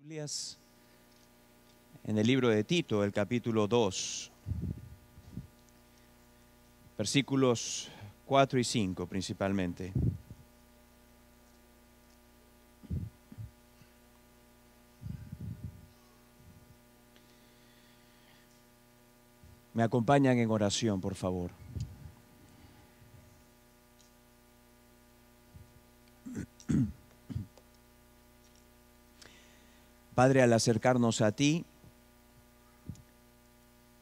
Biblias en el libro de Tito, el capítulo 2, versículos 4 y 5 principalmente. Me acompañan en oración, por favor. Padre, al acercarnos a ti,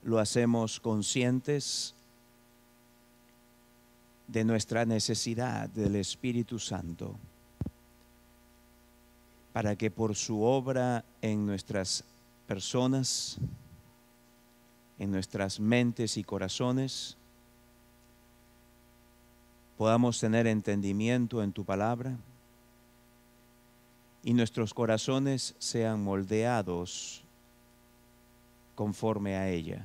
lo hacemos conscientes de nuestra necesidad del Espíritu Santo, para que por su obra en nuestras personas, en nuestras mentes y corazones, podamos tener entendimiento en tu palabra y nuestros corazones sean moldeados conforme a ella.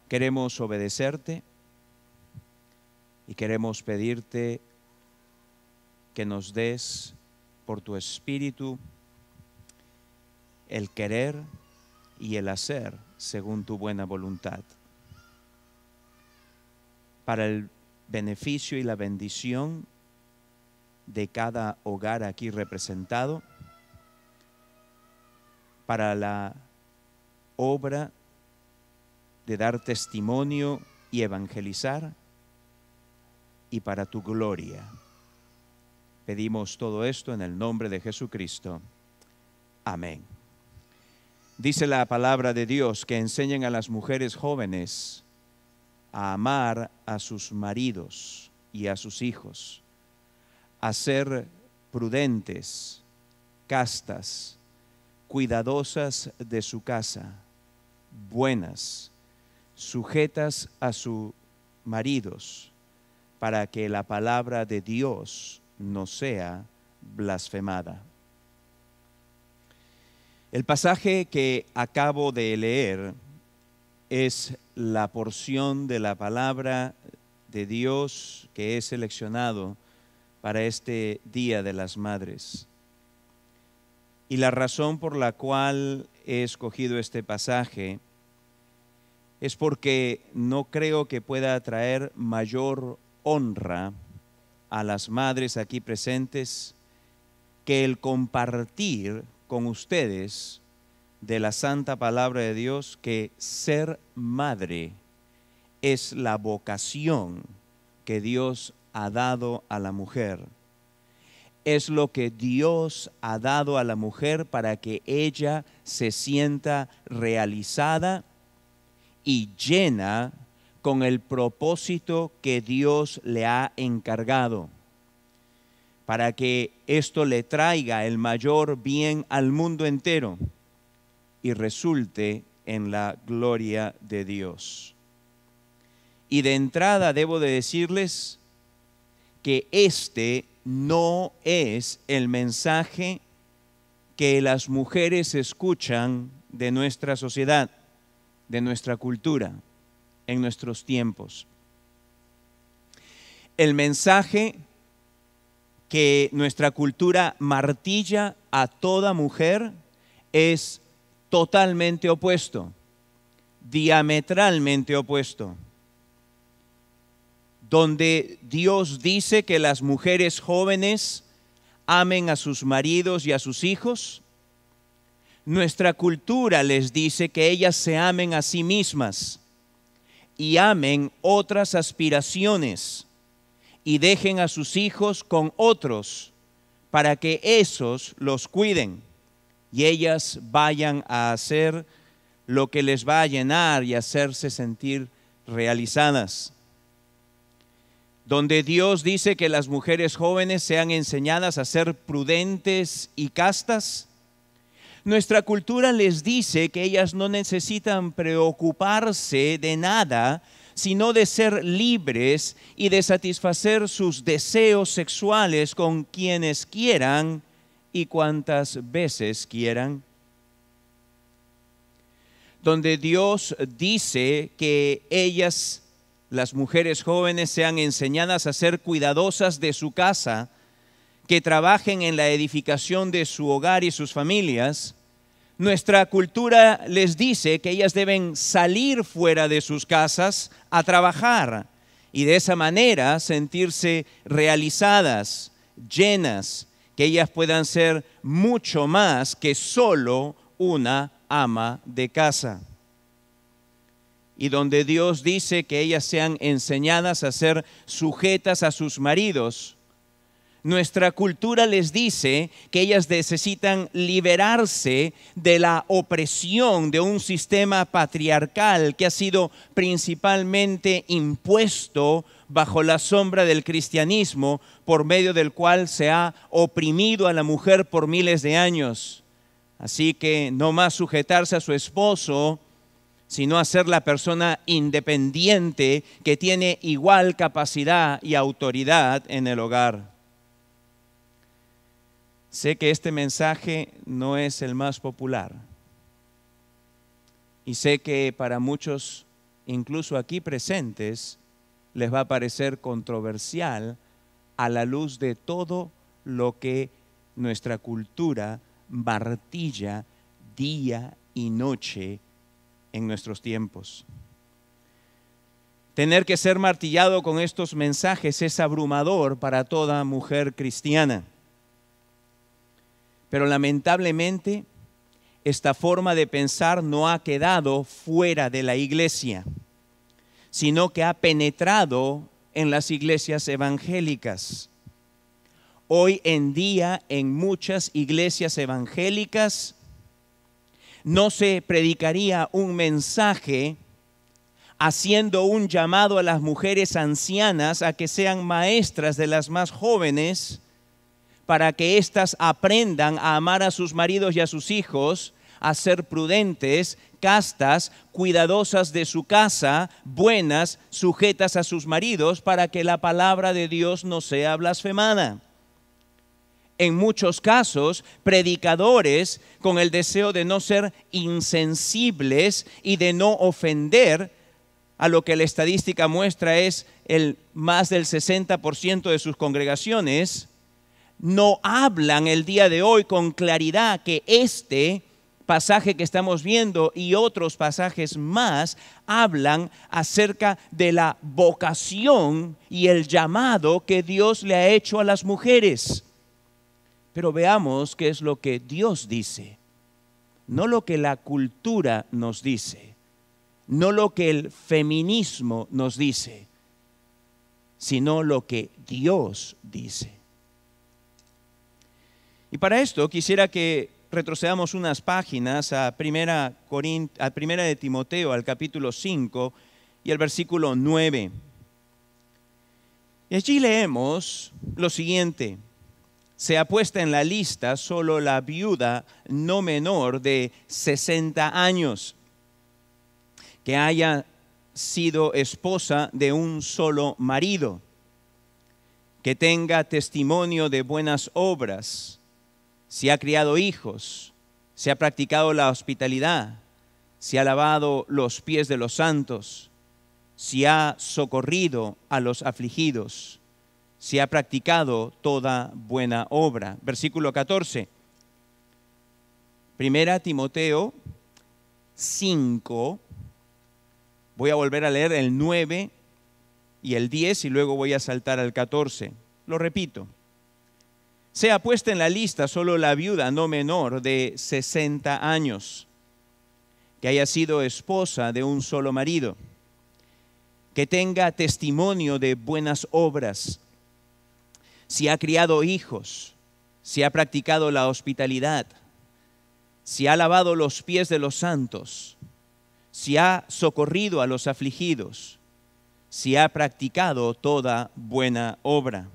Queremos obedecerte y queremos pedirte que nos des por tu Espíritu el querer y el hacer según tu buena voluntad, para el beneficio y la bendición de cada hogar aquí representado, para la obra de dar testimonio y evangelizar, y para tu gloria. Pedimos todo esto en el nombre de Jesucristo. Amén. Dice la palabra de Dios que enseñen a las mujeres jóvenes a amar a sus maridos y a sus hijos, a ser prudentes, castas, cuidadosas de su casa, buenas, sujetas a sus maridos, para que la palabra de Dios no sea blasfemada. El pasaje que acabo de leer es la porción de la palabra de Dios que he seleccionado para este Día de las Madres. Y la razón por la cual he escogido este pasaje es porque no creo que pueda traer mayor honra a las madres aquí presentes que el compartir con ustedes de la santa palabra de Dios, que ser madre es la vocación que Dios ha dado a la mujer. Es lo que Dios ha dado a la mujer para que ella se sienta realizada y llena con el propósito que Dios le ha encargado, para que esto le traiga el mayor bien al mundo entero y resulte en la gloria de Dios. Y de entrada debo de decirles que este no es el mensaje que las mujeres escuchan de nuestra sociedad, de nuestra cultura, en nuestros tiempos. El mensaje que nuestra cultura martilla a toda mujer es totalmente opuesto, diametralmente opuesto. Donde Dios dice que las mujeres jóvenes amen a sus maridos y a sus hijos, nuestra cultura les dice que ellas se amen a sí mismas y amen otras aspiraciones y dejen a sus hijos con otros para que esos los cuiden y ellas vayan a hacer lo que les va a llenar y hacerse sentir realizadas. Donde Dios dice que las mujeres jóvenes sean enseñadas a ser prudentes y castas, nuestra cultura les dice que ellas no necesitan preocuparse de nada, sino de ser libres y de satisfacer sus deseos sexuales con quienes quieran y cuantas veces quieran. Donde Dios dice que ellas, las mujeres jóvenes, sean enseñadas a ser cuidadosas de su casa, que trabajen en la edificación de su hogar y sus familias, nuestra cultura les dice que ellas deben salir fuera de sus casas a trabajar y de esa manera sentirse realizadas, llenas, que ellas puedan ser mucho más que solo una ama de casa. Y donde Dios dice que ellas sean enseñadas a ser sujetas a sus maridos, nuestra cultura les dice que ellas necesitan liberarse de la opresión de un sistema patriarcal que ha sido principalmente impuesto bajo la sombra del cristianismo, por medio del cual se ha oprimido a la mujer por miles de años. Así que no más sujetarse a su esposo, sino a ser la persona independiente que tiene igual capacidad y autoridad en el hogar. Sé que este mensaje no es el más popular y sé que para muchos, incluso aquí presentes, les va a parecer controversial a la luz de todo lo que nuestra cultura martilla día y noche en nuestros tiempos. Tener que ser martillado con estos mensajes es abrumador para toda mujer cristiana. Pero lamentablemente, esta forma de pensar no ha quedado fuera de la iglesia, sino que ha penetrado en las iglesias evangélicas. Hoy en día, en muchas iglesias evangélicas, no se predicaría un mensaje haciendo un llamado a las mujeres ancianas a que sean maestras de las más jóvenes, para que éstas aprendan a amar a sus maridos y a sus hijos, a ser prudentes, castas, cuidadosas de su casa, buenas, sujetas a sus maridos, para que la palabra de Dios no sea blasfemada. En muchos casos, predicadores con el deseo de no ser insensibles y de no ofender, a lo que la estadística muestra es más del 60% de sus congregaciones, no hablan el día de hoy con claridad que este pasaje que estamos viendo y otros pasajes más hablan acerca de la vocación y el llamado que Dios le ha hecho a las mujeres. Pero veamos qué es lo que Dios dice, no lo que la cultura nos dice, no lo que el feminismo nos dice, sino lo que Dios dice. Y para esto quisiera que retrocedamos unas páginas a primera de Timoteo, al capítulo 5 y el versículo 9. Y allí leemos lo siguiente: se ha puesto en la lista solo la viuda no menor de 60 años, que haya sido esposa de un solo marido, que tenga testimonio de buenas obras, si ha criado hijos, si ha practicado la hospitalidad, si ha lavado los pies de los santos, si ha socorrido a los afligidos, si ha practicado toda buena obra. Versículo 14. Primera Timoteo 5. Voy a volver a leer el 9 y el 10 y luego voy a saltar al 14. Lo repito. Sea puesta en la lista solo la viuda no menor de 60 años, que haya sido esposa de un solo marido, que tenga testimonio de buenas obras, si ha criado hijos, si ha practicado la hospitalidad, si ha lavado los pies de los santos, si ha socorrido a los afligidos, si ha practicado toda buena obra.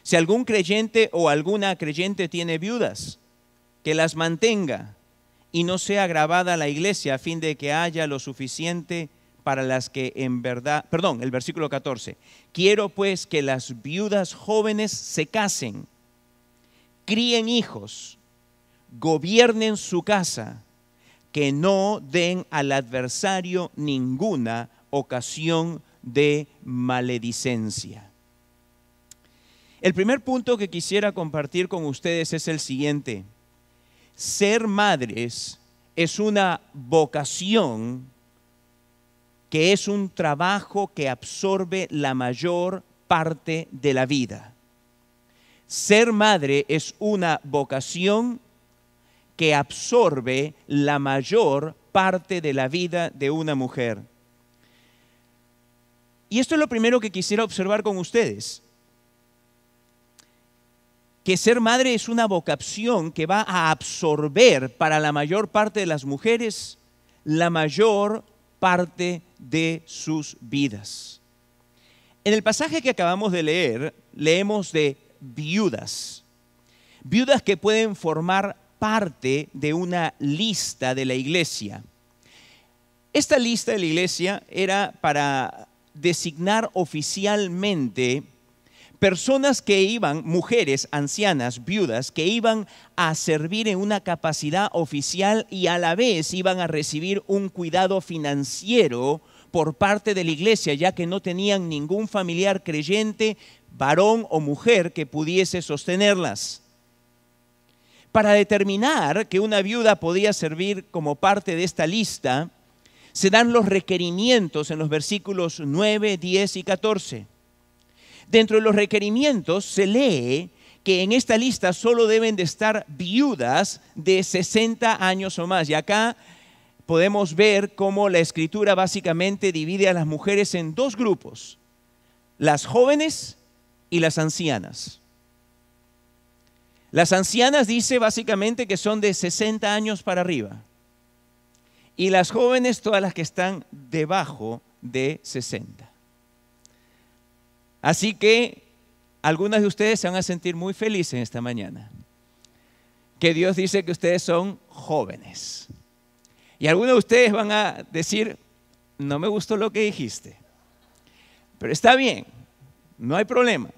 Si algún creyente o alguna creyente tiene viudas, que las mantenga y no sea agravada la iglesia, a fin de que haya lo suficiente para las que en verdad, el versículo 14. Quiero pues que las viudas jóvenes se casen, críen hijos, gobiernen su casa, que no den al adversario ninguna ocasión de maledicencia. El primer punto que quisiera compartir con ustedes es el siguiente. Ser madres es una vocación que es un trabajo que absorbe la mayor parte de la vida. Ser madre es una vocación que absorbe la mayor parte de la vida de una mujer. Y esto es lo primero que quisiera observar con ustedes. Que ser madre es una vocación que va a absorber para la mayor parte de las mujeres la mayor parte de sus vidas. En el pasaje que acabamos de leer, leemos de viudas. Viudas que pueden formar parte de una lista de la iglesia. Esta lista de la iglesia era para designar oficialmente personas que iban, mujeres ancianas, viudas, que iban a servir en una capacidad oficial y a la vez iban a recibir un cuidado financiero por parte de la iglesia, ya que no tenían ningún familiar creyente, varón o mujer, que pudiese sostenerlas. Para determinar que una viuda podía servir como parte de esta lista, se dan los requerimientos en los versículos 9, 10 y 14. Dentro de los requerimientos se lee que en esta lista solo deben de estar viudas de 60 años o más. Y acá podemos ver cómo la Escritura básicamente divide a las mujeres en dos grupos: las jóvenes y las ancianas. Las ancianas dice básicamente que son de 60 años para arriba. Y las jóvenes, todas las que están debajo de 60. Así que algunas de ustedes se van a sentir muy felices en esta mañana. Que Dios dice que ustedes son jóvenes. Y algunos de ustedes van a decir, no me gustó lo que dijiste. Pero está bien, no hay problema.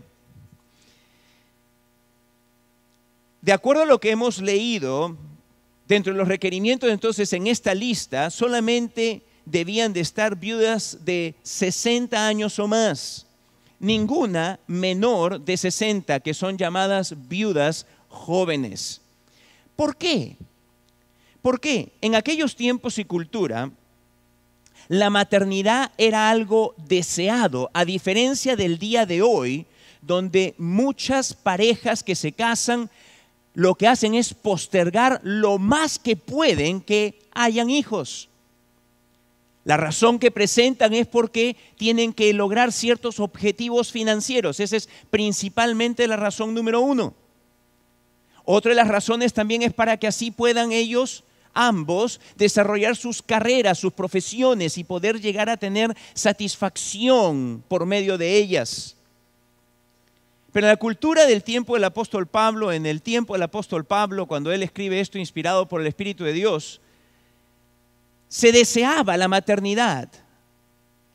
De acuerdo a lo que hemos leído, dentro de los requerimientos entonces en esta lista, solamente debían de estar viudas de 60 años o más. Ninguna menor de 60, que son llamadas viudas jóvenes. ¿Por qué? Porque en aquellos tiempos y cultura, la maternidad era algo deseado, a diferencia del día de hoy, donde muchas parejas que se casan, lo que hacen es postergar lo más que pueden que hayan hijos. La razón que presentan es porque tienen que lograr ciertos objetivos financieros. Esa es principalmente la razón número uno. Otra de las razones también es para que así puedan ellos, ambos, desarrollar sus carreras, sus profesiones y poder llegar a tener satisfacción por medio de ellas. Pero en la cultura del tiempo del apóstol Pablo, en el tiempo del apóstol Pablo, cuando él escribe esto inspirado por el Espíritu de Dios, se deseaba la maternidad,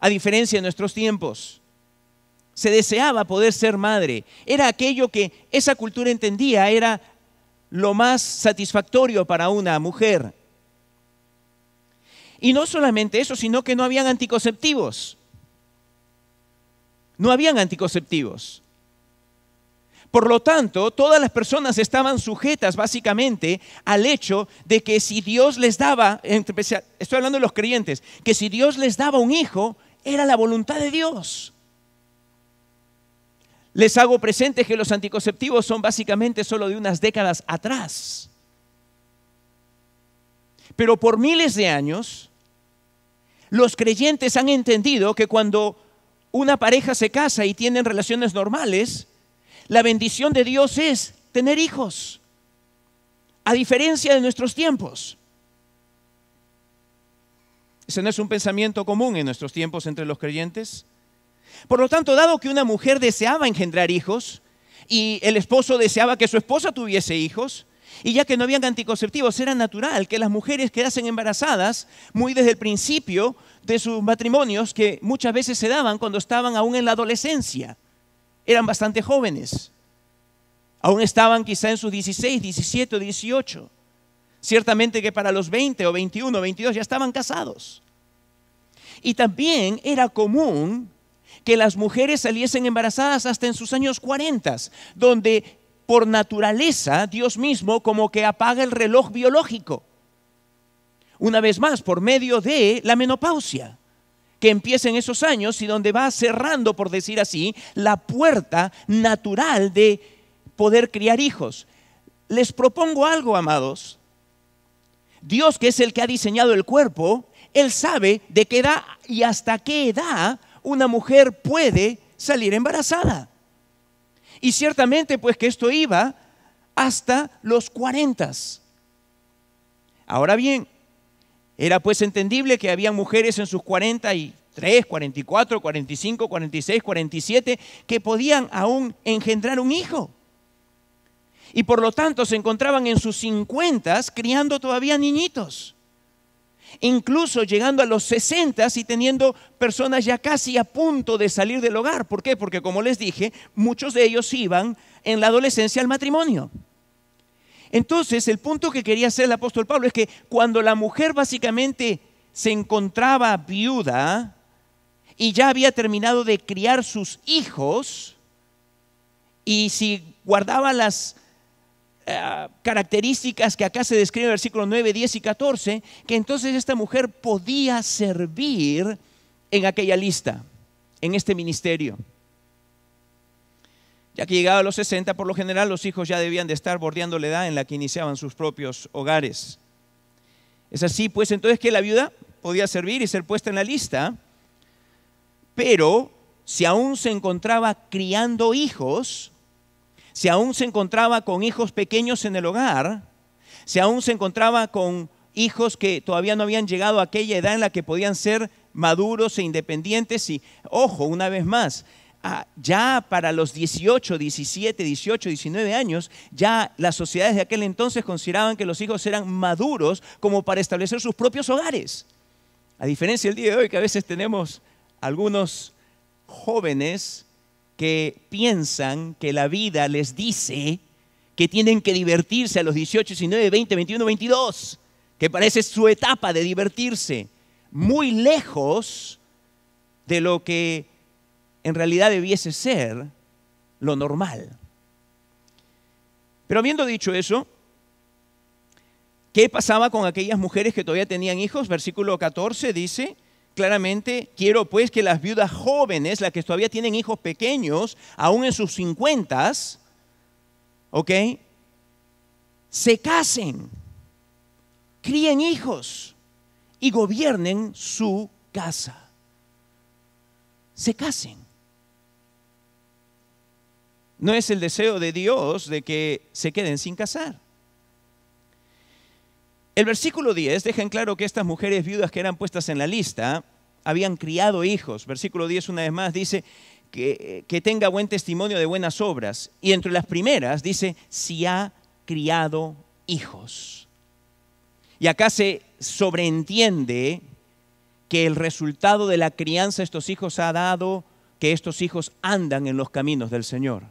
a diferencia de nuestros tiempos. Se deseaba poder ser madre. Era aquello que esa cultura entendía era lo más satisfactorio para una mujer. Y no solamente eso, sino que no habían anticonceptivos. No habían anticonceptivos. Por lo tanto, todas las personas estaban sujetas básicamente al hecho de que si Dios les daba, estoy hablando de los creyentes, que si Dios les daba un hijo, era la voluntad de Dios. Les hago presente que los anticonceptivos son básicamente solo de unas décadas atrás. Pero por miles de años, los creyentes han entendido que cuando una pareja se casa y tienen relaciones normales, la bendición de Dios es tener hijos, a diferencia de nuestros tiempos. Ese no es un pensamiento común en nuestros tiempos entre los creyentes. Por lo tanto, dado que una mujer deseaba engendrar hijos y el esposo deseaba que su esposa tuviese hijos, y ya que no habían anticonceptivos, era natural que las mujeres quedasen embarazadas muy desde el principio de sus matrimonios, que muchas veces se daban cuando estaban aún en la adolescencia. Eran bastante jóvenes. Aún estaban quizá en sus 16, 17 o 18. Ciertamente que para los 20 o 21 o 22 ya estaban casados. Y también era común que las mujeres saliesen embarazadas hasta en sus años 40, donde por naturaleza Dios mismo como que apaga el reloj biológico. Una vez más, por medio de la menopausia, que empieza en esos años y donde va cerrando, por decir así, la puerta natural de poder criar hijos. Les propongo algo, amados. Dios, que es el que ha diseñado el cuerpo, Él sabe de qué edad y hasta qué edad una mujer puede salir embarazada. Y ciertamente, pues que esto iba hasta los 40. Ahora bien, era pues entendible que había mujeres en sus 43, 44, 45, 46, 47 que podían aún engendrar un hijo. Y por lo tanto se encontraban en sus 50 criando todavía niñitos. Incluso llegando a los 60 y teniendo personas ya casi a punto de salir del hogar. ¿Por qué? Porque como les dije, muchos de ellos iban en la adolescencia al matrimonio. Entonces, el punto que quería hacer el apóstol Pablo es que cuando la mujer básicamente se encontraba viuda y ya había terminado de criar sus hijos, y si guardaba las características que acá se describen en el versículos 9, 10 y 14, que entonces esta mujer podía servir en aquella lista, en este ministerio. Ya que llegaba a los 60, por lo general los hijos ya debían de estar bordeando la edad en la que iniciaban sus propios hogares. Es así pues entonces que la viuda podía servir y ser puesta en la lista, pero si aún se encontraba criando hijos, si aún se encontraba con hijos pequeños en el hogar, si aún se encontraba con hijos que todavía no habían llegado a aquella edad en la que podían ser maduros e independientes, y ojo, una vez más, ya para los 18, 17, 18, 19 años, ya las sociedades de aquel entonces consideraban que los hijos eran maduros como para establecer sus propios hogares. A diferencia del día de hoy, que a veces tenemos algunos jóvenes que piensan que la vida les dice que tienen que divertirse a los 18, 19, 20, 21, 22, que parece su etapa de divertirse, muy lejos de lo que en realidad debiese ser lo normal. Pero habiendo dicho eso, ¿qué pasaba con aquellas mujeres que todavía tenían hijos? Versículo 14 dice claramente: quiero pues que las viudas jóvenes, las que todavía tienen hijos pequeños, aún en sus 50, ¿ok?, se casen, críen hijos y gobiernen su casa. Se casen. No es el deseo de Dios de que se queden sin casar. El versículo 10 deja en claro que estas mujeres viudas que eran puestas en la lista habían criado hijos. Versículo 10 una vez más dice que tenga buen testimonio de buenas obras. Y entre las primeras dice, si ha criado hijos. Y acá se sobreentiende que el resultado de la crianza de estos hijos ha dado que estos hijos andan en los caminos del Señor.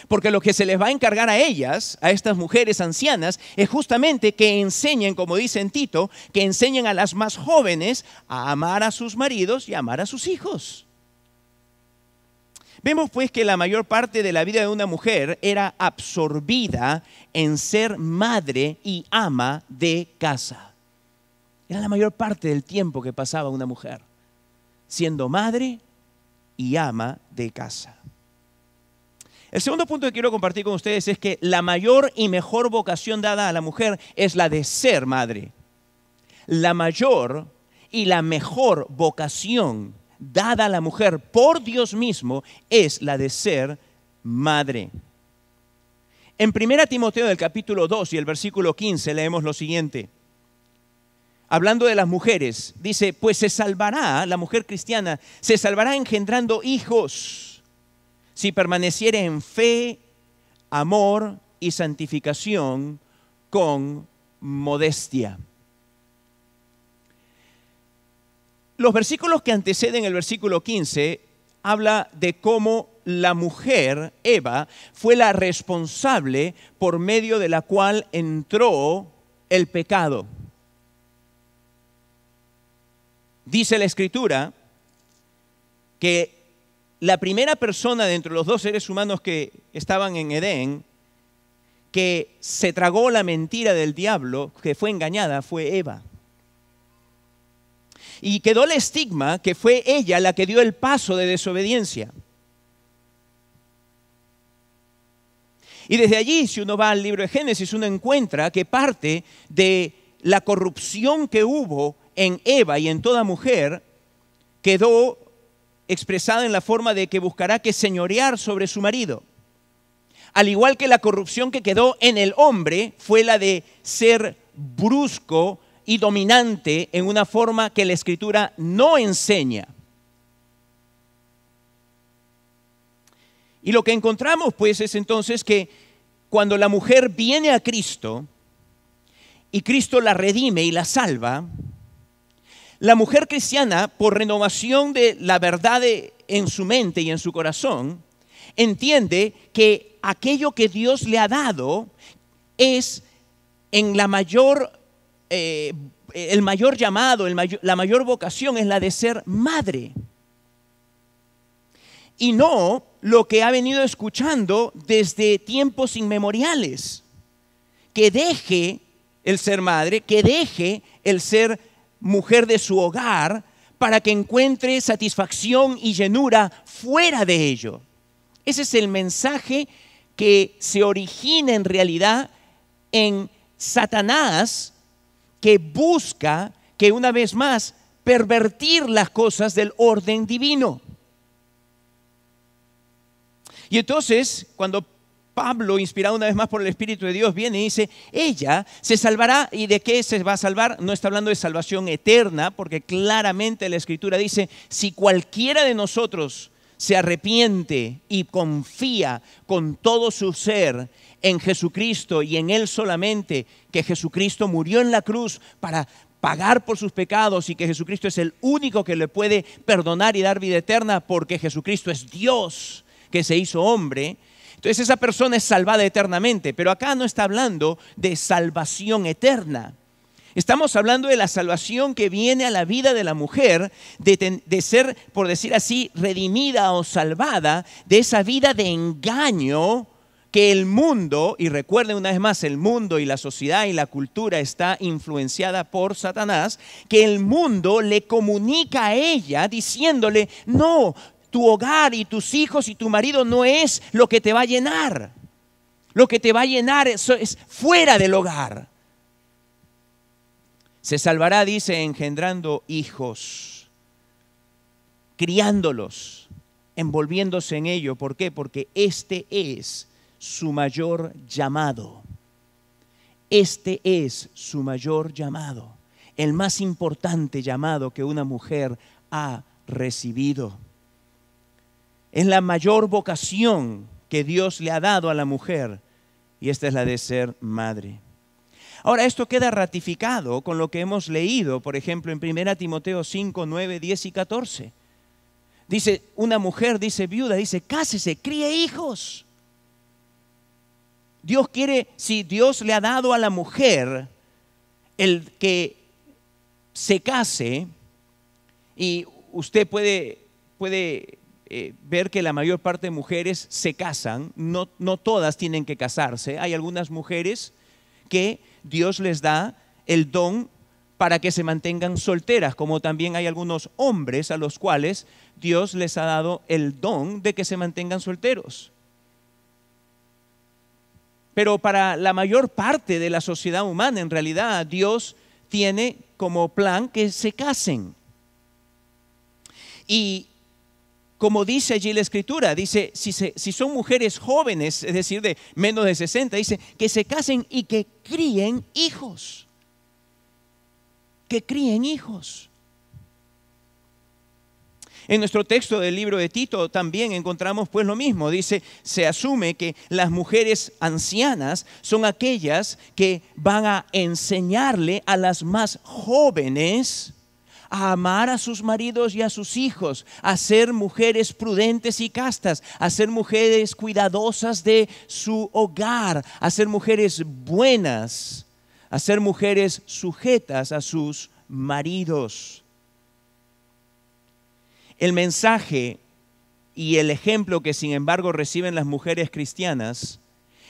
Porque lo que se les va a encargar a ellas, a estas mujeres ancianas, es justamente que enseñen, como dice en Tito, que enseñen a las más jóvenes a amar a sus maridos y a amar a sus hijos. Vemos pues que la mayor parte de la vida de una mujer era absorbida en ser madre y ama de casa. Era la mayor parte del tiempo que pasaba una mujer, siendo madre y ama de casa. El segundo punto que quiero compartir con ustedes es que la mayor y mejor vocación dada a la mujer es la de ser madre. La mayor y la mejor vocación dada a la mujer por Dios mismo es la de ser madre. En 1 Timoteo del capítulo 2 y el versículo 15 leemos lo siguiente. Hablando de las mujeres, dice, pues se salvará, la mujer cristiana, se salvará engendrando hijos, si permaneciere en fe, amor y santificación con modestia. Los versículos que anteceden el versículo 15 habla de cómo la mujer, Eva, fue la responsable por medio de la cual entró el pecado. Dice la Escritura que la primera persona de entre los dos seres humanos que estaban en Edén, que se tragó la mentira del diablo, que fue engañada, fue Eva. Y quedó el estigma que fue ella la que dio el paso de desobediencia. Y desde allí, si uno va al libro de Génesis, uno encuentra que parte de la corrupción que hubo en Eva y en toda mujer quedó expresada en la forma de que buscará que señorear sobre su marido. Al igual que la corrupción que quedó en el hombre fue la de ser brusco y dominante en una forma que la Escritura no enseña. Y lo que encontramos pues es entonces que cuando la mujer viene a Cristo y Cristo la redime y la salva, la mujer cristiana, por renovación de la verdad en su mente y en su corazón, entiende que aquello que Dios le ha dado es en la mayor, el mayor llamado, la mayor vocación es la de ser madre. Y no lo que ha venido escuchando desde tiempos inmemoriales, que deje el ser madre, que deje el ser mujer de su hogar para que encuentre satisfacción y llenura fuera de ello. Ese es el mensaje que se origina en realidad en Satanás, que busca que una vez más pervertir las cosas del orden divino. Y entonces, cuando Pablo, inspirado una vez más por el Espíritu de Dios, viene y dice, ella se salvará. ¿Y de qué se va a salvar? No está hablando de salvación eterna, porque claramente la Escritura dice, si cualquiera de nosotros se arrepiente y confía con todo su ser en Jesucristo y en Él solamente, que Jesucristo murió en la cruz para pagar por sus pecados y que Jesucristo es el único que le puede perdonar y dar vida eterna, porque Jesucristo es Dios que se hizo hombre, entonces esa persona es salvada eternamente. Pero acá no está hablando de salvación eterna. Estamos hablando de la salvación que viene a la vida de la mujer, de ser, por decir así, redimida o salvada de esa vida de engaño que el mundo, y recuerden una vez más, el mundo y la sociedad y la cultura está influenciada por Satanás, que el mundo le comunica a ella diciéndole, no, tu hogar y tus hijos y tu marido no es lo que te va a llenar. Lo que te va a llenar es fuera del hogar. Se salvará, dice, engendrando hijos, criándolos, envolviéndose en ello. ¿Por qué? Porque este es su mayor llamado. Este es su mayor llamado. El más importante llamado que una mujer ha recibido. Es la mayor vocación que Dios le ha dado a la mujer, y esta es la de ser madre. Ahora, esto queda ratificado con lo que hemos leído, por ejemplo, en 1 Timoteo 5, 9, 10 y 14. Dice, una mujer, dice viuda, dice, cásese, críe hijos. Dios quiere, si Dios le ha dado a la mujer el que se case, y usted puede ver que la mayor parte de mujeres se casan, no todas tienen que casarse. Hay algunas mujeres que Dios les da el don para que se mantengan solteras, como también hay algunos hombres a los cuales Dios les ha dado el don de que se mantengan solteros. Pero para la mayor parte de la sociedad humana, en realidad, Dios tiene como plan que se casen. Y como dice allí la Escritura, dice, si son mujeres jóvenes, es decir, de menos de 60, dice que se casen y que críen hijos. Que críen hijos. En nuestro texto del libro de Tito también encontramos pues lo mismo. Dice, se asume que las mujeres ancianas son aquellas que van a enseñarle a las más jóvenes a amar a sus maridos y a sus hijos, a ser mujeres prudentes y castas, a ser mujeres cuidadosas de su hogar, a ser mujeres buenas, a ser mujeres sujetas a sus maridos. El mensaje y el ejemplo que sin embargo reciben las mujeres cristianas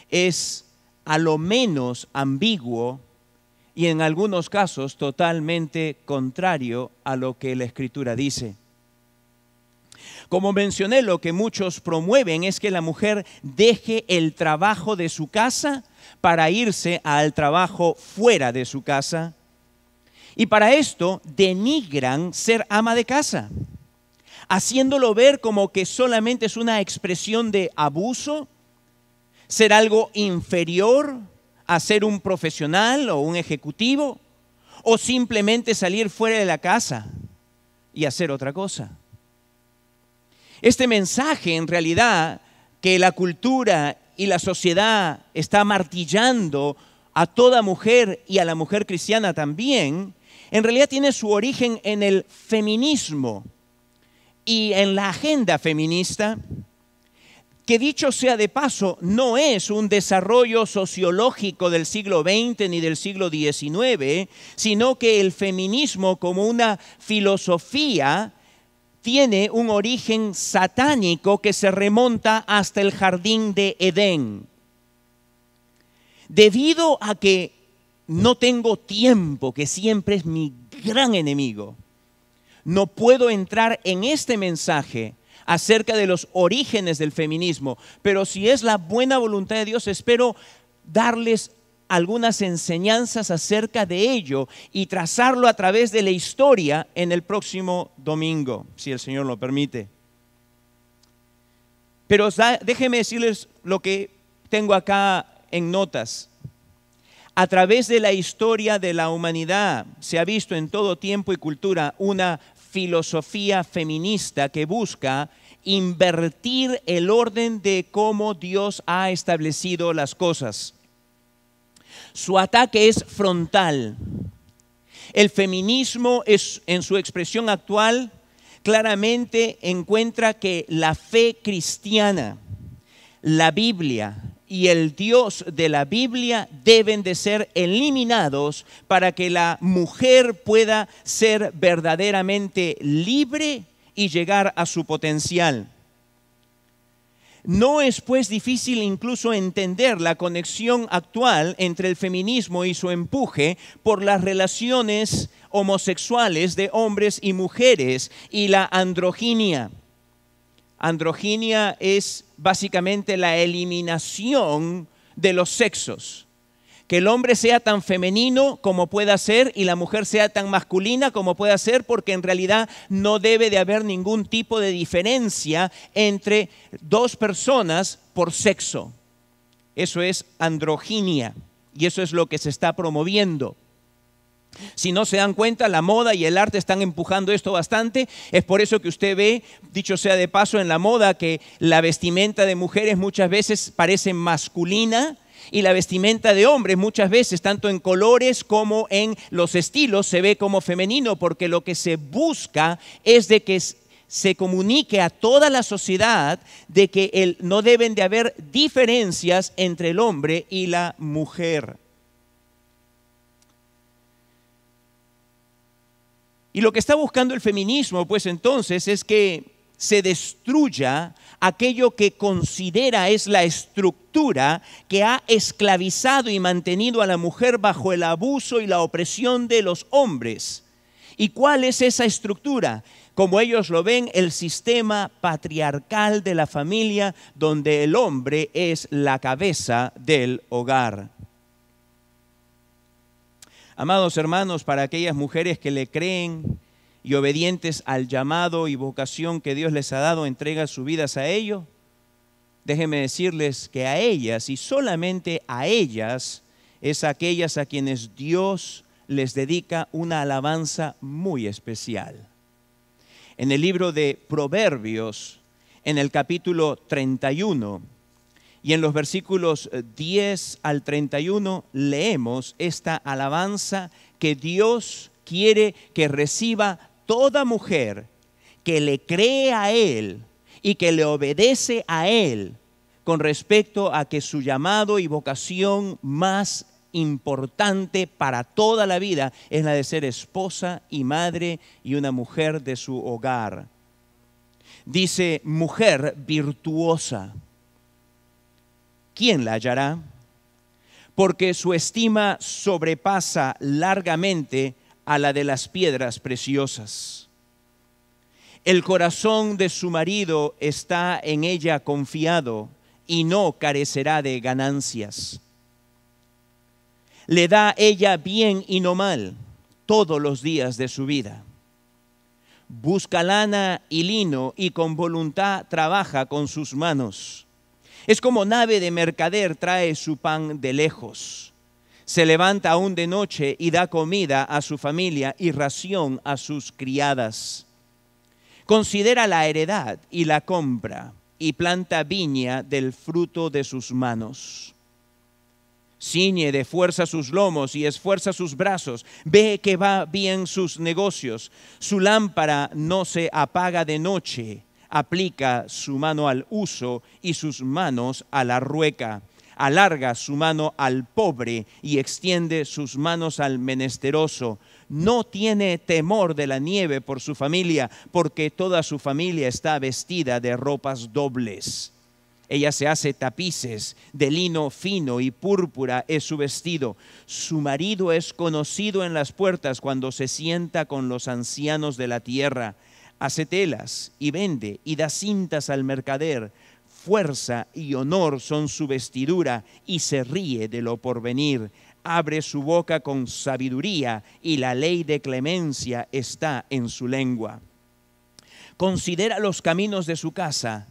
es a lo menos ambiguo y en algunos casos totalmente contrario a lo que la Escritura dice. Como mencioné, lo que muchos promueven es que la mujer deje el trabajo de su casa para irse al trabajo fuera de su casa. Y para esto denigran ser ama de casa, haciéndolo ver como que solamente es una expresión de abuso, ser algo inferior a ser un profesional o un ejecutivo, o simplemente salir fuera de la casa y hacer otra cosa. Este mensaje, en realidad, que la cultura y la sociedad está martillando a toda mujer y a la mujer cristiana también, en realidad tiene su origen en el feminismo y en la agenda feminista, que dicho sea de paso, no es un desarrollo sociológico del siglo XX ni del siglo XIX, sino que el feminismo como una filosofía tiene un origen satánico que se remonta hasta el jardín de Edén. Debido a que no tengo tiempo, que siempre es mi gran enemigo, no puedo entrar en este mensaje acerca de los orígenes del feminismo, pero si es la buena voluntad de Dios, espero darles algunas enseñanzas acerca de ello y trazarlo a través de la historia en el próximo domingo, si el Señor lo permite. Pero déjenme decirles lo que tengo acá en notas. A través de la historia de la humanidad se ha visto en todo tiempo y cultura una filosofía feminista que busca invertir el orden de cómo Dios ha establecido las cosas. Su ataque es frontal. El feminismo es, en su expresión actual, claramente encuentra que la fe cristiana, la Biblia y el Dios de la Biblia deben de ser eliminados para que la mujer pueda ser verdaderamente libre y llegar a su potencial. No es pues difícil incluso entender la conexión actual entre el feminismo y su empuje por las relaciones homosexuales de hombres y mujeres y la androginia. Androginia es básicamente la eliminación de los sexos. Que el hombre sea tan femenino como pueda ser y la mujer sea tan masculina como pueda ser, porque en realidad no debe de haber ningún tipo de diferencia entre dos personas por sexo. Eso es androginia y eso es lo que se está promoviendo. Si no se dan cuenta, la moda y el arte están empujando esto bastante. Es por eso que usted ve, dicho sea de paso, en la moda que la vestimenta de mujeres muchas veces parece masculina y la vestimenta de hombres muchas veces, tanto en colores como en los estilos, se ve como femenino, porque lo que se busca es de que se comunique a toda la sociedad de que no deben de haber diferencias entre el hombre y la mujer. Y lo que está buscando el feminismo, pues entonces, es que se destruya aquello que considera es la estructura que ha esclavizado y mantenido a la mujer bajo el abuso y la opresión de los hombres. ¿Y cuál es esa estructura? Como ellos lo ven, el sistema patriarcal de la familia, donde el hombre es la cabeza del hogar. Amados hermanos, para aquellas mujeres que le creen y obedientes al llamado y vocación que Dios les ha dado, entregan sus vidas a ello, déjenme decirles que a ellas y solamente a ellas es aquellas a quienes Dios les dedica una alabanza muy especial. En el libro de Proverbios, en el capítulo 31, y en los versículos 10 al 31 leemos esta alabanza que Dios quiere que reciba toda mujer que le cree a Él y que le obedece a Él con respecto a que su llamado y vocación más importante para toda la vida es la de ser esposa y madre y una mujer de su hogar. Dice, mujer virtuosa, ¿quién la hallará? Porque su estima sobrepasa largamente a la de las piedras preciosas. El corazón de su marido está en ella confiado y no carecerá de ganancias. Le da ella bien y no mal todos los días de su vida. Busca lana y lino y con voluntad trabaja con sus manos. Es como nave de mercader, trae su pan de lejos. Se levanta aún de noche y da comida a su familia y ración a sus criadas. Considera la heredad y la compra y planta viña del fruto de sus manos. Ciñe de fuerza sus lomos y esfuerza sus brazos. Ve que va bien sus negocios. Su lámpara no se apaga de noche. Aplica su mano al uso y sus manos a la rueca. Alarga su mano al pobre y extiende sus manos al menesteroso. No tiene temor de la nieve por su familia, porque toda su familia está vestida de ropas dobles. Ella se hace tapices de lino fino y púrpura es su vestido. Su marido es conocido en las puertas cuando se sienta con los ancianos de la tierra. Hace telas y vende y da cintas al mercader. Fuerza y honor son su vestidura y se ríe de lo porvenir. Abre su boca con sabiduría y la ley de clemencia está en su lengua. Considera los caminos de su casa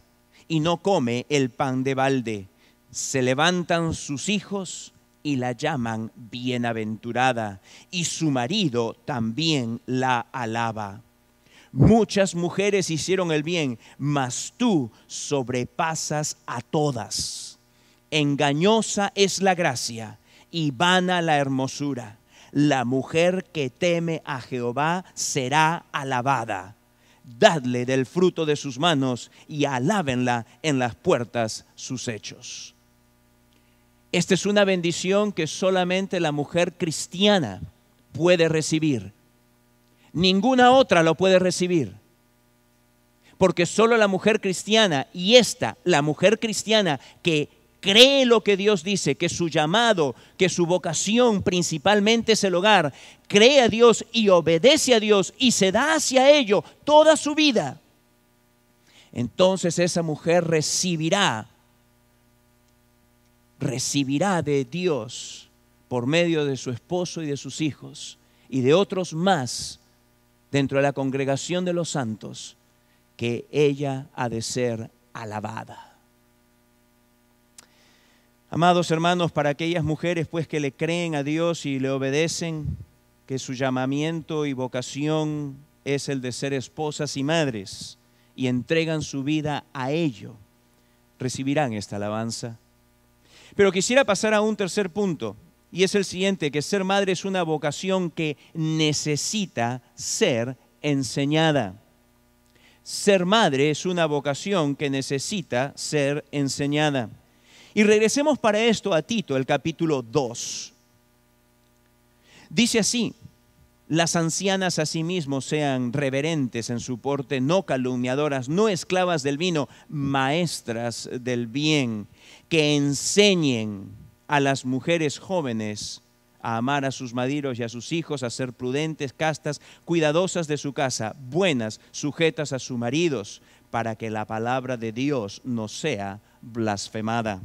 y no come el pan de balde. Se levantan sus hijos y la llaman bienaventurada, y su marido también la alaba. Muchas mujeres hicieron el bien, mas tú sobrepasas a todas. Engañosa es la gracia y vana la hermosura. La mujer que teme a Jehová será alabada. Dadle del fruto de sus manos y alábenla en las puertas sus hechos. Esta es una bendición que solamente la mujer cristiana puede recibir. Ninguna otra lo puede recibir. Porque solo la mujer cristiana, y esta, la mujer cristiana que cree lo que Dios dice, que su llamado, que su vocación principalmente es el hogar, cree a Dios y obedece a Dios y se da hacia ello toda su vida, entonces esa mujer recibirá de Dios por medio de su esposo y de sus hijos y de otros más dentro de la congregación de los santos, que ella ha de ser alabada. Amados hermanos, para aquellas mujeres pues que le creen a Dios y le obedecen, que su llamamiento y vocación es el de ser esposas y madres y entregan su vida a ello, recibirán esta alabanza. Pero quisiera pasar a un tercer punto, y es el siguiente, que ser madre es una vocación que necesita ser enseñada. Ser madre es una vocación que necesita ser enseñada. Y regresemos para esto a Tito, el capítulo 2. Dice así: las ancianas asimismo sean reverentes en su porte, no calumniadoras, no esclavas del vino, maestras del bien, que enseñen a las mujeres jóvenes a amar a sus maridos y a sus hijos, a ser prudentes, castas, cuidadosas de su casa, buenas, sujetas a sus maridos, para que la palabra de Dios no sea blasfemada.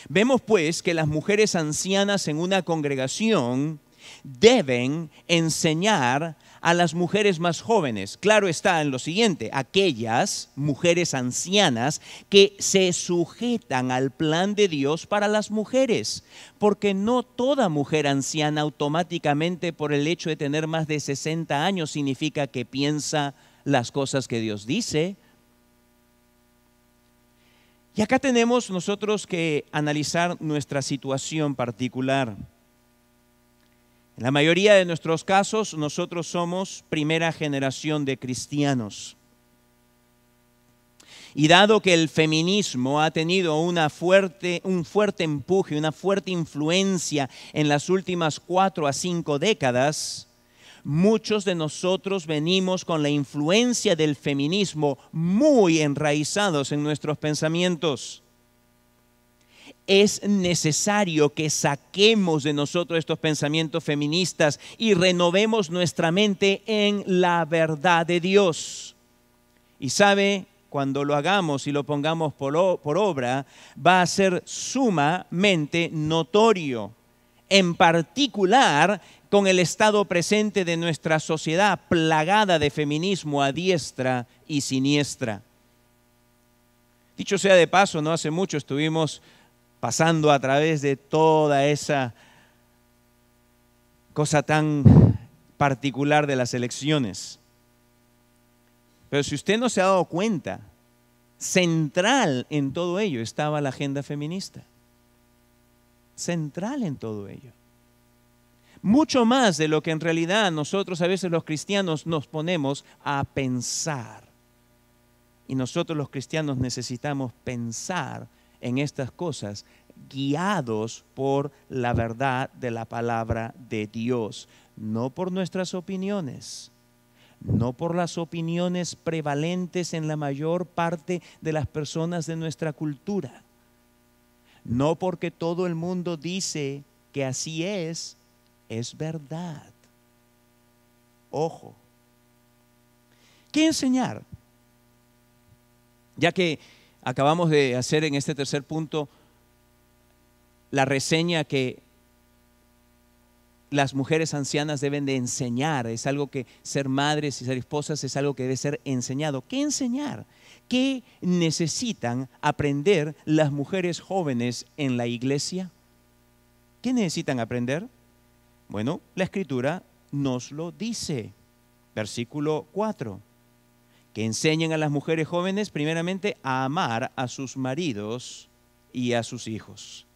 Vemos pues que las mujeres ancianas en una congregación deben enseñar a las mujeres más jóvenes. Claro está en lo siguiente: aquellas mujeres ancianas que se sujetan al plan de Dios para las mujeres, porque no toda mujer anciana automáticamente por el hecho de tener más de 60 años significa que piensa las cosas que Dios dice. Y acá tenemos nosotros que analizar nuestra situación particular. En la mayoría de nuestros casos, nosotros somos primera generación de cristianos. Y dado que el feminismo ha tenido un fuerte empuje, una fuerte influencia en las últimas 4 a 5 décadas, Muchos de nosotros venimos con la influencia del feminismo muy enraizados en nuestros pensamientos. Es necesario que saquemos de nosotros estos pensamientos feministas y renovemos nuestra mente en la verdad de Dios. Y sabe, cuando lo hagamos y lo pongamos por obra, va a ser sumamente notorio. En particular con el estado presente de nuestra sociedad plagada de feminismo a diestra y siniestra. Dicho sea de paso, no hace mucho estuvimos pasando a través de toda esa cosa tan particular de las elecciones. Pero si usted no se ha dado cuenta, central en todo ello estaba la agenda feminista. Central en todo ello. Mucho más de lo que en realidad nosotros a veces los cristianos nos ponemos a pensar. Y nosotros los cristianos necesitamos pensar en estas cosas guiados por la verdad de la palabra de Dios, no por nuestras opiniones, no por las opiniones prevalentes en la mayor parte de las personas de nuestra cultura, no porque todo el mundo dice que así es verdad. Ojo, ¿qué enseñar? Ya que acabamos de hacer en este tercer punto la reseña que las mujeres ancianas deben de enseñar, es algo que ser madres y ser esposas es algo que debe ser enseñado. ¿Qué enseñar? ¿Qué necesitan aprender las mujeres jóvenes en la iglesia? ¿Qué necesitan aprender? Bueno, la Escritura nos lo dice. Versículo 4. Que enseñen a las mujeres jóvenes primeramente a amar a sus maridos y a sus hijos.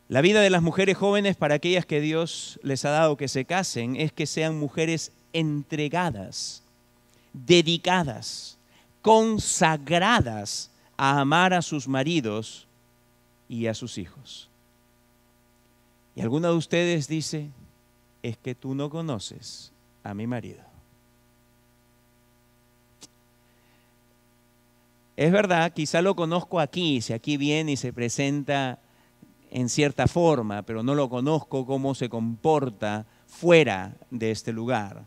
La vida de las mujeres jóvenes, para aquellas que Dios les ha dado que se casen, es que sean mujeres entregadas, dedicadas, consagradas a amar a sus maridos y a sus hijos. Y alguno de ustedes dice, es que tú no conoces a mi marido. Es verdad, quizá lo conozco aquí, si aquí viene y se presenta en cierta forma, pero no lo conozco cómo se comporta fuera de este lugar.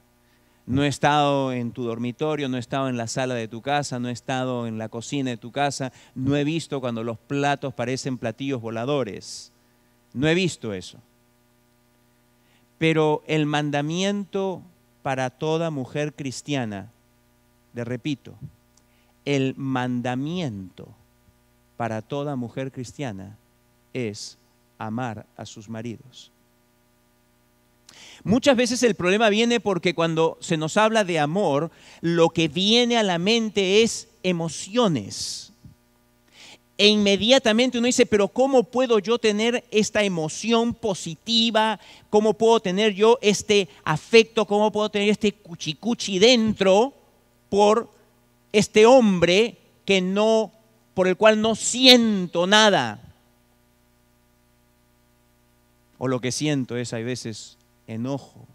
No he estado en tu dormitorio, no he estado en la sala de tu casa, no he estado en la cocina de tu casa, no he visto cuando los platos parecen platillos voladores. No he visto eso. Pero el mandamiento para toda mujer cristiana, le repito, el mandamiento para toda mujer cristiana es amar a sus maridos. Muchas veces el problema viene porque cuando se nos habla de amor, lo que viene a la mente es emociones. E inmediatamente uno dice, pero ¿cómo puedo yo tener esta emoción positiva? ¿Cómo puedo tener yo este afecto? ¿Cómo puedo tener este cuchicuchi dentro por este hombre por el cual no siento nada? O lo que siento es, hay veces, enojo,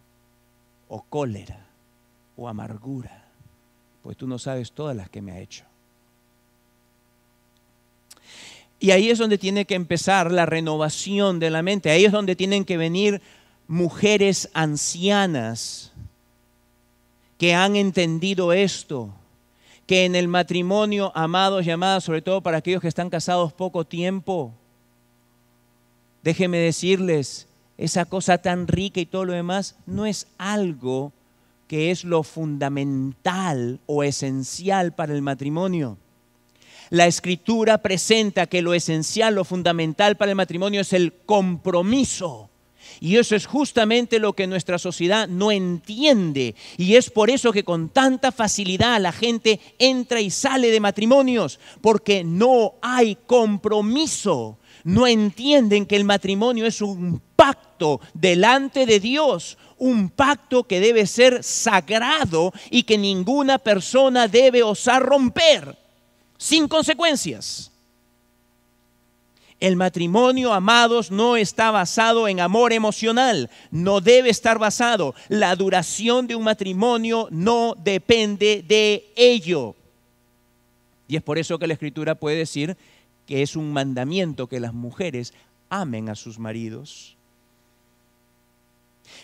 o cólera, o amargura, pues tú no sabes todas las que me ha hecho. Y ahí es donde tiene que empezar la renovación de la mente. Ahí es donde tienen que venir mujeres ancianas que han entendido esto, que en el matrimonio, amados y amadas, sobre todo para aquellos que están casados poco tiempo, déjenme decirles, esa cosa tan rica y todo lo demás no es algo que es lo fundamental o esencial para el matrimonio. La Escritura presenta que lo esencial, lo fundamental para el matrimonio es el compromiso. Y eso es justamente lo que nuestra sociedad no entiende. Y es por eso que con tanta facilidad la gente entra y sale de matrimonios, porque no hay compromiso. No entienden que el matrimonio es un pacto delante de Dios, un pacto que debe ser sagrado y que ninguna persona debe osar romper sin consecuencias. El matrimonio, amados, no está basado en amor emocional, no debe estar basado. La duración de un matrimonio no depende de ello. Y es por eso que la Escritura puede decir que es un mandamiento que las mujeres amen a sus maridos.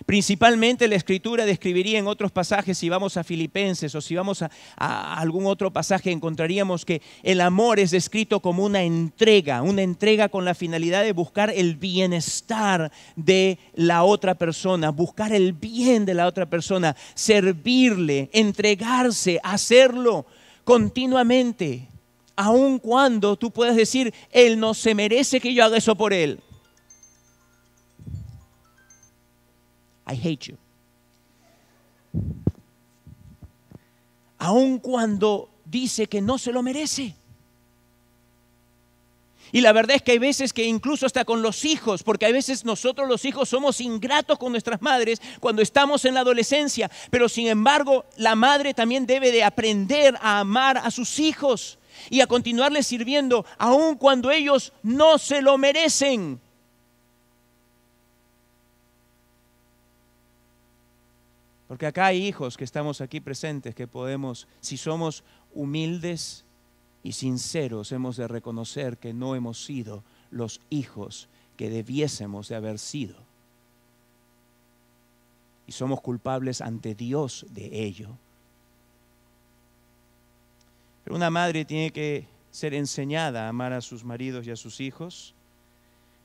Principalmente la Escritura describiría en otros pasajes, si vamos a Filipenses o si vamos a algún otro pasaje, encontraríamos que el amor es descrito como una entrega con la finalidad de buscar el bienestar de la otra persona, buscar el bien de la otra persona, servirle, entregarse, hacerlo continuamente, aun cuando tú puedas decir, él no se merece que yo haga eso por él. I hate you. Aun cuando dice que no se lo merece. Y la verdad es que hay veces que incluso hasta con los hijos, porque hay veces nosotros los hijos somos ingratos con nuestras madres cuando estamos en la adolescencia, pero sin embargo la madre también debe de aprender a amar a sus hijos y a continuarles sirviendo aun cuando ellos no se lo merecen. Porque acá hay hijos que estamos aquí presentes que podemos, si somos humildes y sinceros, hemos de reconocer que no hemos sido los hijos que debiésemos de haber sido. Y somos culpables ante Dios de ello. Pero una madre tiene que ser enseñada a amar a sus maridos y a sus hijos.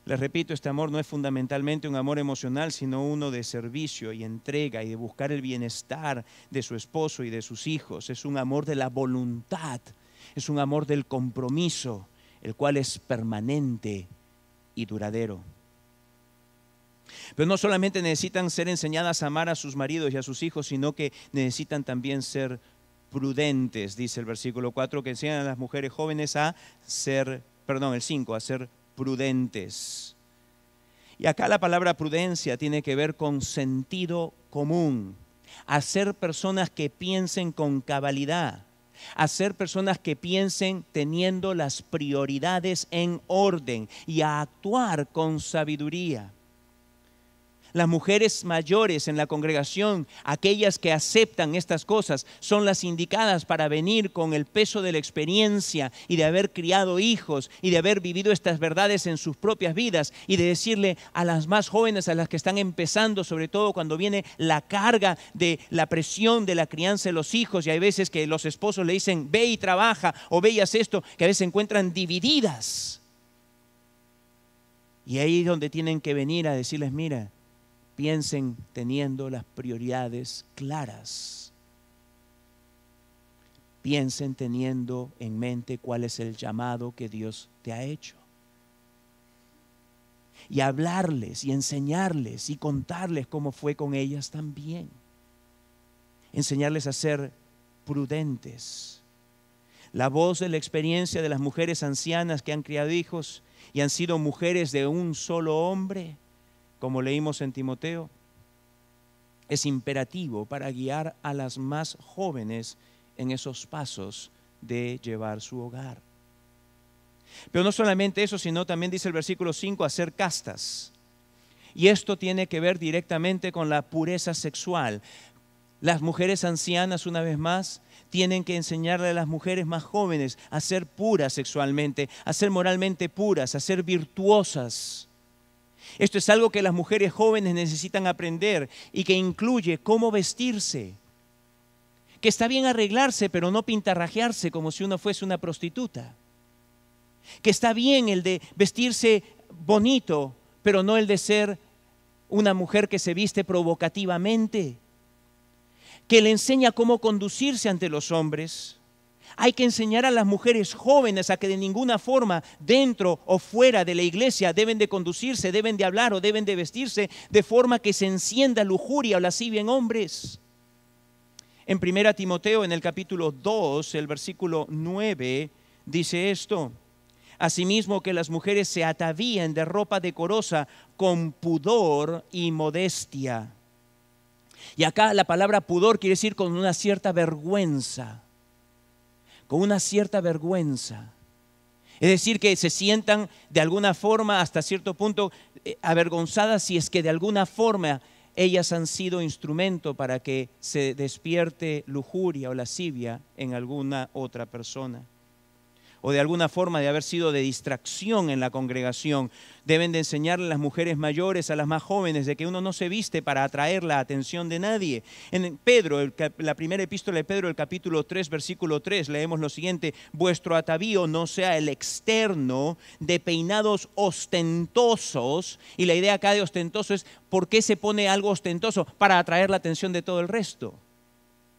Les repito, este amor no es fundamentalmente un amor emocional, sino uno de servicio y entrega y de buscar el bienestar de su esposo y de sus hijos. Es un amor de la voluntad, es un amor del compromiso, el cual es permanente y duradero. Pero no solamente necesitan ser enseñadas a amar a sus maridos y a sus hijos, sino que necesitan también ser prudentes, dice el versículo 4, que enseñan a las mujeres jóvenes a ser prudentes. Y acá la palabra prudencia tiene que ver con sentido común, a ser personas que piensen con cabalidad, a ser personas que piensen teniendo las prioridades en orden y a actuar con sabiduría. Las mujeres mayores en la congregación, aquellas que aceptan estas cosas, son las indicadas para venir con el peso de la experiencia y de haber criado hijos y de haber vivido estas verdades en sus propias vidas y de decirle a las más jóvenes, a las que están empezando, sobre todo cuando viene la carga de la presión de la crianza de los hijos, y hay veces que los esposos le dicen ve y trabaja o ve y haz esto, que a veces se encuentran divididas. Y ahí es donde tienen que venir a decirles, mira, piensen teniendo las prioridades claras. Piensen teniendo en mente cuál es el llamado que Dios te ha hecho. Y hablarles y enseñarles y contarles cómo fue con ellas también. Enseñarles a ser prudentes. La voz de la experiencia de las mujeres ancianas que han criado hijos y han sido mujeres de un solo hombre, como leímos en Timoteo, es imperativo para guiar a las más jóvenes en esos pasos de llevar su hogar. Pero no solamente eso, sino también dice el versículo 5, hacer castas. Y esto tiene que ver directamente con la pureza sexual. Las mujeres ancianas, una vez más, tienen que enseñarle a las mujeres más jóvenes a ser puras sexualmente, a ser moralmente puras, a ser virtuosas. Esto es algo que las mujeres jóvenes necesitan aprender y que incluye cómo vestirse. Que está bien arreglarse, pero no pintarrajearse como si uno fuese una prostituta. Que está bien el de vestirse bonito, pero no el de ser una mujer que se viste provocativamente. Que le enseña cómo conducirse ante los hombres. Hay que enseñar a las mujeres jóvenes a que de ninguna forma, dentro o fuera de la iglesia, deben de conducirse, deben de hablar o deben de vestirse de forma que se encienda lujuria o lascivia en hombres. En 1 Timoteo, en el capítulo 2, el versículo 9, dice esto: asimismo que las mujeres se atavíen de ropa decorosa con pudor y modestia. Y acá la palabra pudor quiere decir con una cierta vergüenza. Con una cierta vergüenza. Es decir, que se sientan de alguna forma, hasta cierto punto, avergonzadas si es que de alguna forma ellas han sido instrumento para que se despierte lujuria o lascivia en alguna otra persona, o de alguna forma de haber sido de distracción en la congregación. Deben de enseñarle a las mujeres mayores, a las más jóvenes, de que uno no se viste para atraer la atención de nadie. En Pedro, la primera epístola de Pedro, el capítulo 3, versículo 3, leemos lo siguiente: vuestro atavío no sea el externo de peinados ostentosos. Y la idea acá de ostentoso es, ¿por qué se pone algo ostentoso? Para atraer la atención de todo el resto.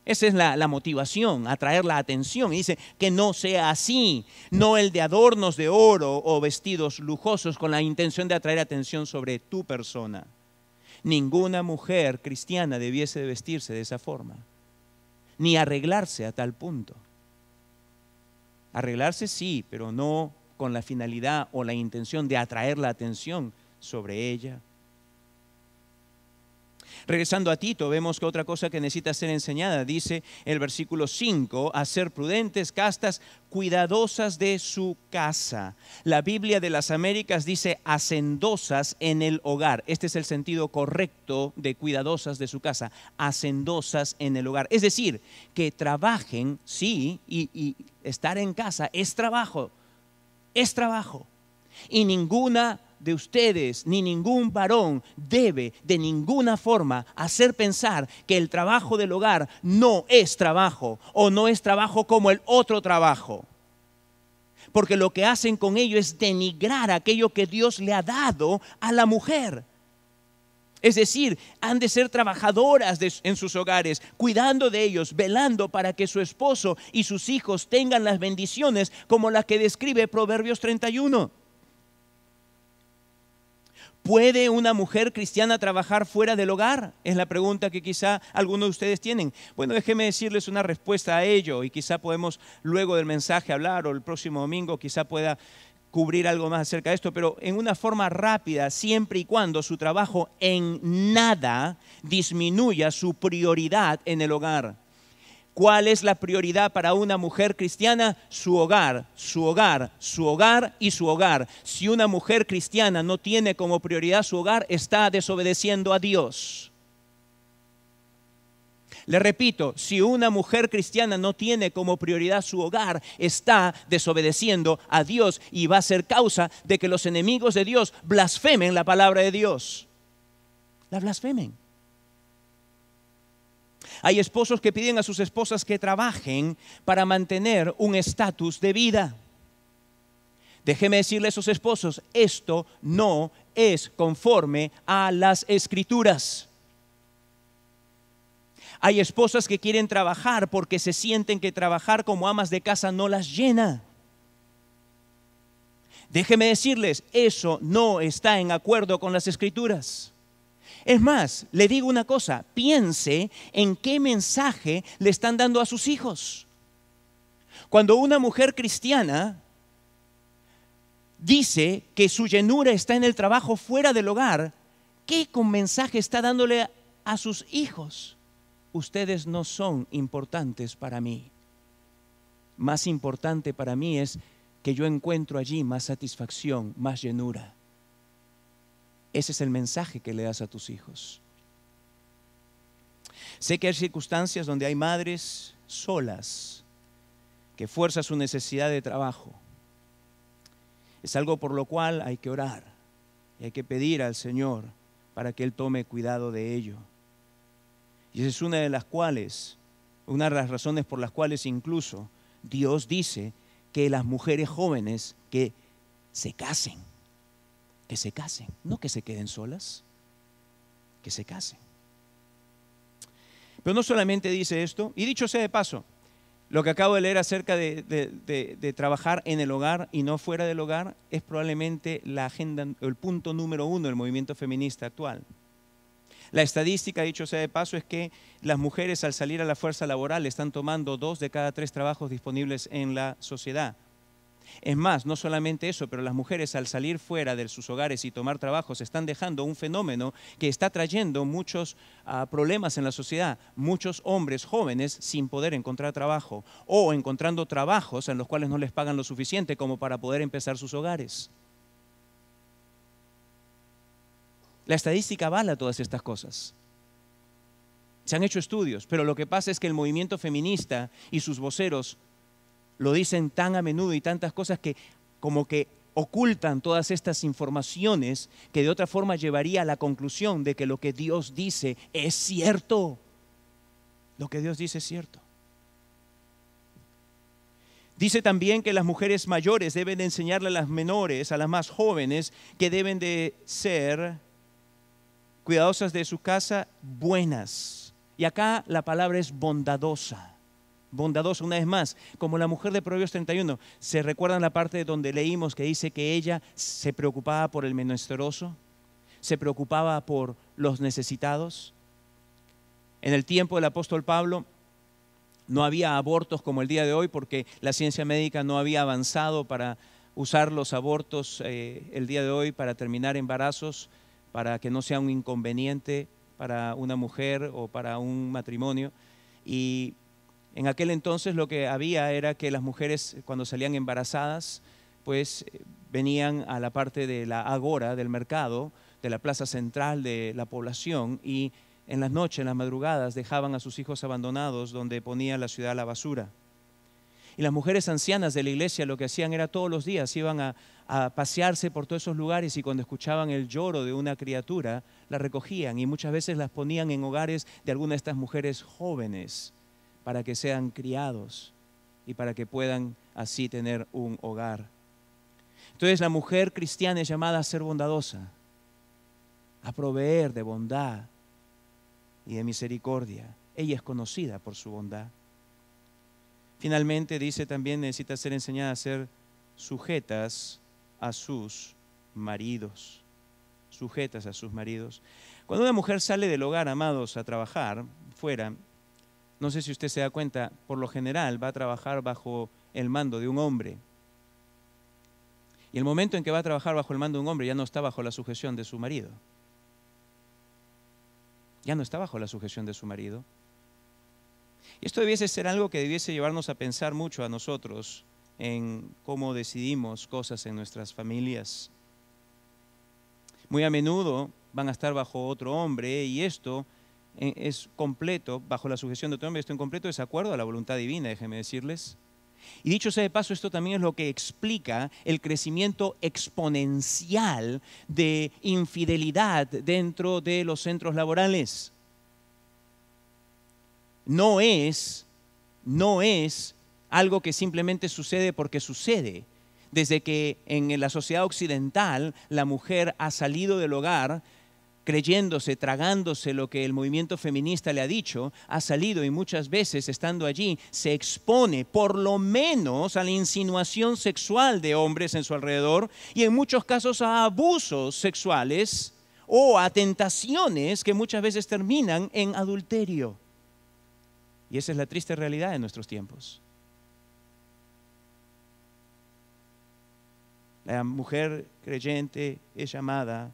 Esa es la motivación, atraer la atención. Y dice que no sea así, no el de adornos de oro o vestidos lujosos con la intención de atraer atención sobre tu persona. Ninguna mujer cristiana debiese de vestirse de esa forma, ni arreglarse a tal punto. Arreglarse sí, pero no con la finalidad o la intención de atraer la atención sobre ella. Regresando a Tito, vemos que otra cosa que necesita ser enseñada, dice el versículo 5, a ser prudentes, castas, cuidadosas de su casa. La Biblia de las Américas dice hacendosas en el hogar. Este es el sentido correcto de cuidadosas de su casa, hacendosas en el hogar. Es decir, que trabajen, sí, y estar en casa es trabajo, es trabajo. Y ninguna de ustedes, ni ningún varón debe de ninguna forma hacer pensar que el trabajo del hogar no es trabajo o no es trabajo como el otro trabajo. Porque lo que hacen con ello es denigrar aquello que Dios le ha dado a la mujer. Es decir, han de ser trabajadoras en sus hogares, cuidando de ellos, velando para que su esposo y sus hijos tengan las bendiciones como las que describe Proverbios 31. ¿Puede una mujer cristiana trabajar fuera del hogar? Es la pregunta que quizá algunos de ustedes tienen. Bueno, déjenme decirles una respuesta a ello y quizá podemos luego del mensaje hablar, o el próximo domingo quizá pueda cubrir algo más acerca de esto, pero en una forma rápida, siempre y cuando su trabajo en nada disminuya su prioridad en el hogar. ¿Cuál es la prioridad para una mujer cristiana? Su hogar, su hogar, su hogar y su hogar. Si una mujer cristiana no tiene como prioridad su hogar, está desobedeciendo a Dios. Le repito, si una mujer cristiana no tiene como prioridad su hogar, está desobedeciendo a Dios y va a ser causa de que los enemigos de Dios blasfemen la palabra de Dios. La blasfemen. Hay esposos que piden a sus esposas que trabajen para mantener un estatus de vida. Déjeme decirle a esos esposos, esto no es conforme a las Escrituras. Hay esposas que quieren trabajar porque se sienten que trabajar como amas de casa no las llena. Déjeme decirles, eso no está en acuerdo con las Escrituras. Es más, le digo una cosa, piense en qué mensaje le están dando a sus hijos. Cuando una mujer cristiana dice que su llenura está en el trabajo fuera del hogar, ¿qué mensaje está dándole a sus hijos? Ustedes no son importantes para mí. Más importante para mí es que yo encuentro allí más satisfacción, más llenura. Ese es el mensaje que le das a tus hijos. Sé que hay circunstancias donde hay madres solas que fuerzan su necesidad de trabajo. Es algo por lo cual hay que orar y hay que pedir al Señor para que Él tome cuidado de ello. Y esa es una de las razones por las cuales incluso Dios dice que las mujeres jóvenes que se casen, no que se queden solas, que se casen. Pero no solamente dice esto, y dicho sea de paso, lo que acabo de leer acerca de trabajar en el hogar y no fuera del hogar es probablemente la agenda, el punto número 1 del movimiento feminista actual. La estadística, dicho sea de paso, es que las mujeres al salir a la fuerza laboral están tomando 2 de cada 3 trabajos disponibles en la sociedad. Es más, no solamente eso, pero las mujeres al salir fuera de sus hogares y tomar trabajos están dejando un fenómeno que está trayendo muchos problemas en la sociedad. Muchos hombres jóvenes sin poder encontrar trabajo o encontrando trabajos en los cuales no les pagan lo suficiente como para poder empezar sus hogares. La estadística avala todas estas cosas. Se han hecho estudios, pero lo que pasa es que el movimiento feminista y sus voceros lo dicen tan a menudo y tantas cosas que como que ocultan todas estas informaciones que de otra forma llevaría a la conclusión de que lo que Dios dice es cierto. Lo que Dios dice es cierto. Dice también que las mujeres mayores deben de enseñarle a las menores, a las más jóvenes, que deben de ser cuidadosas de su casa, buenas. Y acá la palabra es bondadosa. Bondadosa, una vez más, como la mujer de Proverbios 31. ¿Se recuerdan la parte donde leímos que dice que ella se preocupaba por el menesteroso? ¿Se preocupaba por los necesitados? En el tiempo del apóstol Pablo no había abortos como el día de hoy porque la ciencia médica no había avanzado para usar los abortos el día de hoy para terminar embarazos, para que no sea un inconveniente para una mujer o para un matrimonio. Y en aquel entonces lo que había era que las mujeres cuando salían embarazadas pues venían a la parte de la agora del mercado, de la plaza central de la población y en las noches, en las madrugadas dejaban a sus hijos abandonados donde ponía la ciudad a la basura. Y las mujeres ancianas de la iglesia lo que hacían era todos los días iban a pasearse por todos esos lugares y cuando escuchaban el lloro de una criatura la recogían y muchas veces las ponían en hogares de alguna de estas mujeres jóvenes para que sean criados y para que puedan así tener un hogar. Entonces la mujer cristiana es llamada a ser bondadosa, a proveer de bondad y de misericordia. Ella es conocida por su bondad. Finalmente dice también necesita ser enseñada a ser sujetas a sus maridos. Sujetas a sus maridos. Cuando una mujer sale del hogar, amados, a trabajar fuera, no sé si usted se da cuenta, por lo general va a trabajar bajo el mando de un hombre. Y el momento en que va a trabajar bajo el mando de un hombre ya no está bajo la sujeción de su marido. Ya no está bajo la sujeción de su marido. Y esto debiese ser algo que debiese llevarnos a pensar mucho a nosotros en cómo decidimos cosas en nuestras familias. Muy a menudo van a estar bajo otro hombre y esto es completo, bajo la sujeción de otro hombre, esto en completo desacuerdo a la voluntad divina, déjenme decirles. Y dicho sea de paso, esto también es lo que explica el crecimiento exponencial de infidelidad dentro de los centros laborales. No es algo que simplemente sucede porque sucede. Desde que en la sociedad occidental la mujer ha salido del hogar creyéndose, tragándose lo que el movimiento feminista le ha dicho, ha salido y muchas veces estando allí se expone por lo menos a la insinuación sexual de hombres en su alrededor y en muchos casos a abusos sexuales o a tentaciones que muchas veces terminan en adulterio. Y esa es la triste realidad de nuestros tiempos. La mujer creyente es llamada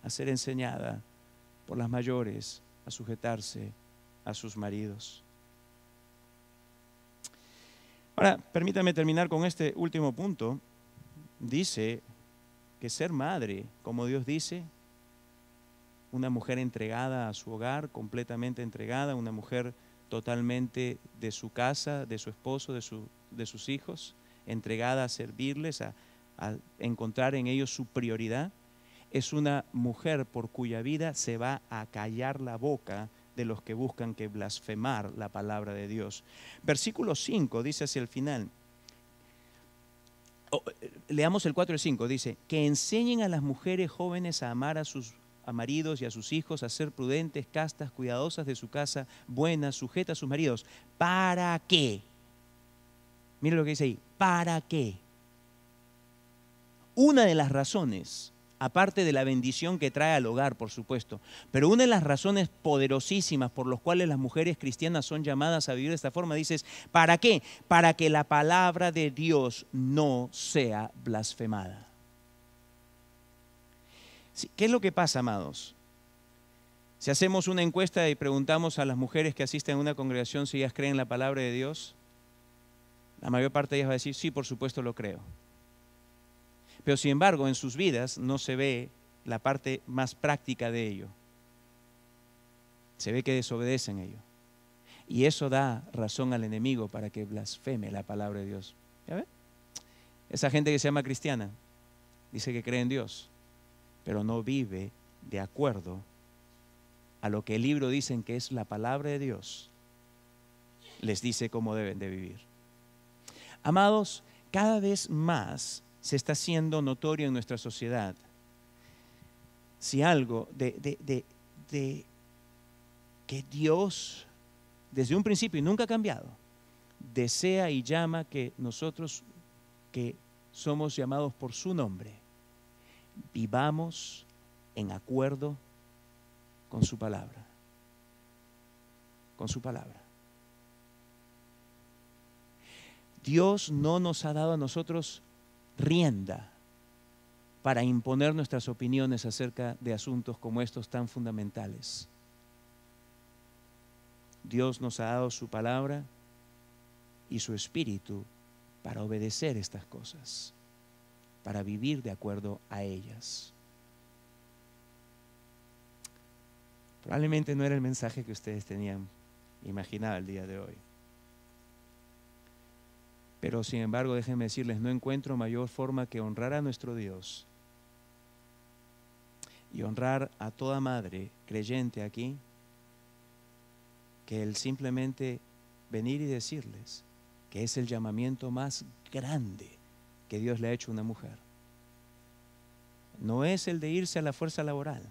a ser enseñada por las mayores a sujetarse a sus maridos. Ahora, permítame terminar con este último punto. Dice que ser madre, como Dios dice, una mujer entregada a su hogar, completamente entregada, una mujer totalmente de su casa, de su esposo, de sus hijos, entregada a servirles, a encontrar en ellos su prioridad. Es una mujer por cuya vida se va a callar la boca de los que buscan que blasfemar la palabra de Dios. Versículo 5 dice hacia el final, leamos el 4 y el 5, dice, que enseñen a las mujeres jóvenes a amar a sus maridos y a sus hijos, a ser prudentes, castas, cuidadosas de su casa, buenas, sujetas a sus maridos. ¿Para qué? Mire lo que dice ahí, ¿para qué? Una de las razones aparte de la bendición que trae al hogar, por supuesto. Pero una de las razones poderosísimas por las cuales las mujeres cristianas son llamadas a vivir de esta forma, dices, ¿para qué? Para que la palabra de Dios no sea blasfemada. ¿Qué es lo que pasa, amados? Si hacemos una encuesta y preguntamos a las mujeres que asisten a una congregación si ellas creen en la palabra de Dios, la mayor parte de ellas va a decir, sí, por supuesto lo creo. Pero sin embargo, en sus vidas no se ve la parte más práctica de ello. Se ve que desobedecen ello. Y eso da razón al enemigo para que blasfeme la palabra de Dios. ¿Ya ven? Esa gente que se llama cristiana dice que cree en Dios, pero no vive de acuerdo a lo que el libro dice que es la palabra de Dios. Les dice cómo deben de vivir. Amados, cada vez más se está haciendo notorio en nuestra sociedad si algo de que Dios, desde un principio y nunca ha cambiado, desea y llama que nosotros que somos llamados por su nombre, vivamos en acuerdo con su palabra. Con su palabra. Dios no nos ha dado a nosotros rienda para imponer nuestras opiniones acerca de asuntos como estos tan fundamentales. Dios nos ha dado su palabra y su espíritu para obedecer estas cosas, para vivir de acuerdo a ellas. Probablemente no era el mensaje que ustedes tenían imaginado el día de hoy. Pero sin embargo, déjenme decirles, no encuentro mayor forma que honrar a nuestro Dios y honrar a toda madre creyente aquí, que el simplemente venir y decirles que es el llamamiento más grande que Dios le ha hecho a una mujer. No es el de irse a la fuerza laboral,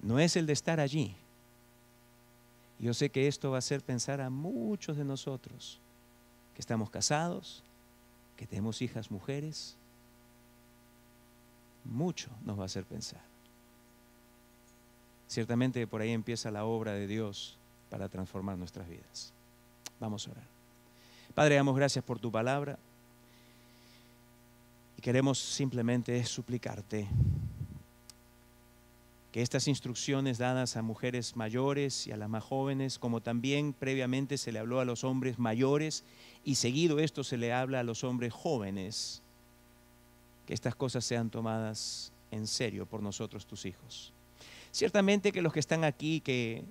no es el de estar allí. Yo sé que esto va a hacer pensar a muchos de nosotros que estamos casados, que tenemos hijas mujeres, mucho nos va a hacer pensar. Ciertamente por ahí empieza la obra de Dios para transformar nuestras vidas. Vamos a orar. Padre, damos gracias por tu palabra y queremos simplemente suplicarte que estas instrucciones dadas a mujeres mayores y a las más jóvenes, como también previamente se le habló a los hombres mayores y seguido esto se le habla a los hombres jóvenes, que estas cosas sean tomadas en serio por nosotros, tus hijos. Ciertamente que los que están aquí, que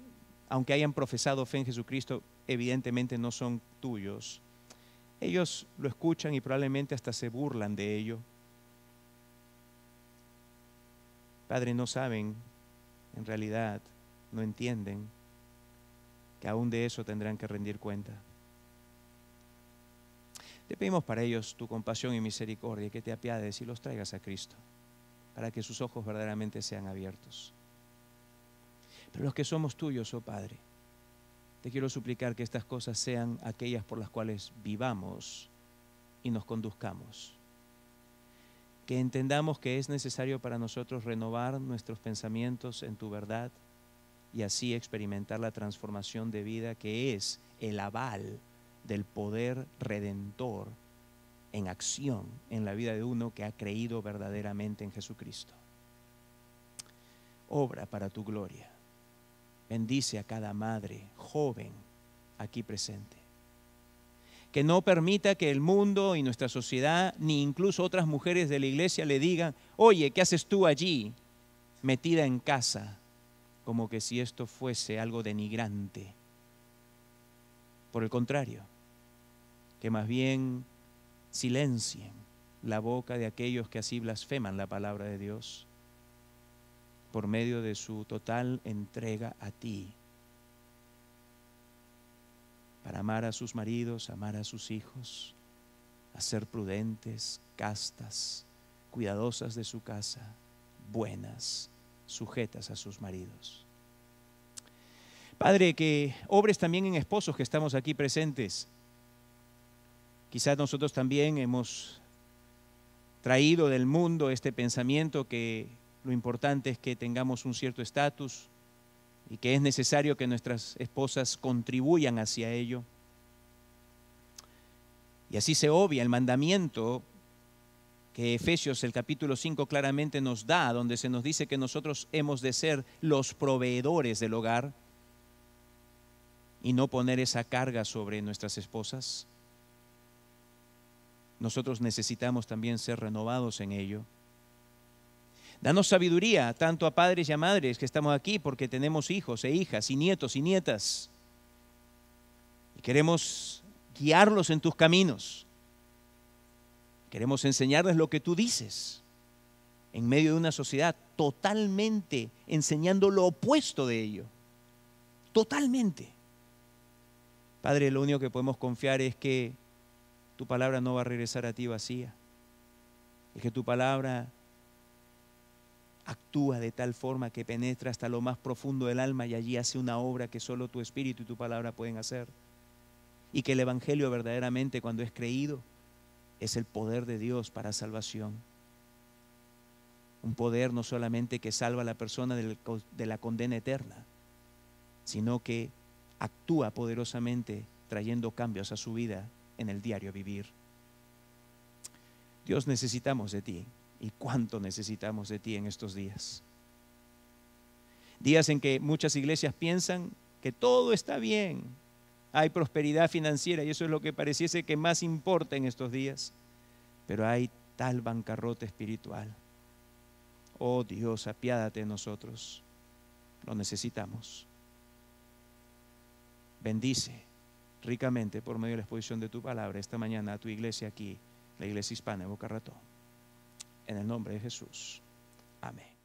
aunque hayan profesado fe en Jesucristo, evidentemente no son tuyos, ellos lo escuchan y probablemente hasta se burlan de ello. Padre, no saben, en realidad no entienden que aún de eso tendrán que rendir cuenta. Te pedimos para ellos tu compasión y misericordia, que te apiades y los traigas a Cristo, para que sus ojos verdaderamente sean abiertos. Pero los que somos tuyos, oh Padre, te quiero suplicar que estas cosas sean aquellas por las cuales vivamos y nos conduzcamos. Que entendamos que es necesario para nosotros renovar nuestros pensamientos en tu verdad y así experimentar la transformación de vida que es el aval del poder redentor en acción en la vida de uno que ha creído verdaderamente en Jesucristo. Obra para tu gloria. Bendice a cada madre joven aquí presente. Que no permita que el mundo y nuestra sociedad, ni incluso otras mujeres de la iglesia le digan, oye, ¿qué haces tú allí metida en casa? Como que si esto fuese algo denigrante. Por el contrario, que más bien silencien la boca de aquellos que así blasfeman la palabra de Dios por medio de su total entrega a ti, para amar a sus maridos, amar a sus hijos, a ser prudentes, castas, cuidadosas de su casa, buenas, sujetas a sus maridos. Padre, que obres también en esposos que estamos aquí presentes. Quizás nosotros también hemos traído del mundo este pensamiento que lo importante es que tengamos un cierto estatus y que es necesario que nuestras esposas contribuyan hacia ello. Y así se obvia el mandamiento que Efesios, el capítulo 5, claramente nos da, donde se nos dice que nosotros hemos de ser los proveedores del hogar y no poner esa carga sobre nuestras esposas. Nosotros necesitamos también ser renovados en ello. Danos sabiduría, tanto a padres y a madres que estamos aquí, porque tenemos hijos e hijas y nietos y nietas. Y queremos guiarlos en tus caminos. Queremos enseñarles lo que tú dices en medio de una sociedad totalmente enseñando lo opuesto de ello. Totalmente. Padre, lo único que podemos confiar es que tu palabra no va a regresar a ti vacía. Y que tu palabra actúa de tal forma que penetra hasta lo más profundo del alma y allí hace una obra que solo tu Espíritu y tu palabra pueden hacer. Y que el Evangelio verdaderamente, cuando es creído, es el poder de Dios para salvación. Un poder no solamente que salva a la persona de la condena eterna, sino que actúa poderosamente trayendo cambios a su vida en el diario vivir. Dios, necesitamos de ti. ¿Y cuánto necesitamos de ti en estos días? Días en que muchas iglesias piensan que todo está bien, hay prosperidad financiera y eso es lo que pareciese que más importa en estos días, pero hay tal bancarrota espiritual. Oh Dios, apiádate de nosotros, lo necesitamos. Bendice ricamente por medio de la exposición de tu palabra esta mañana a tu iglesia aquí, la iglesia hispana de Boca Ratón. En el nombre de Jesús. Amén.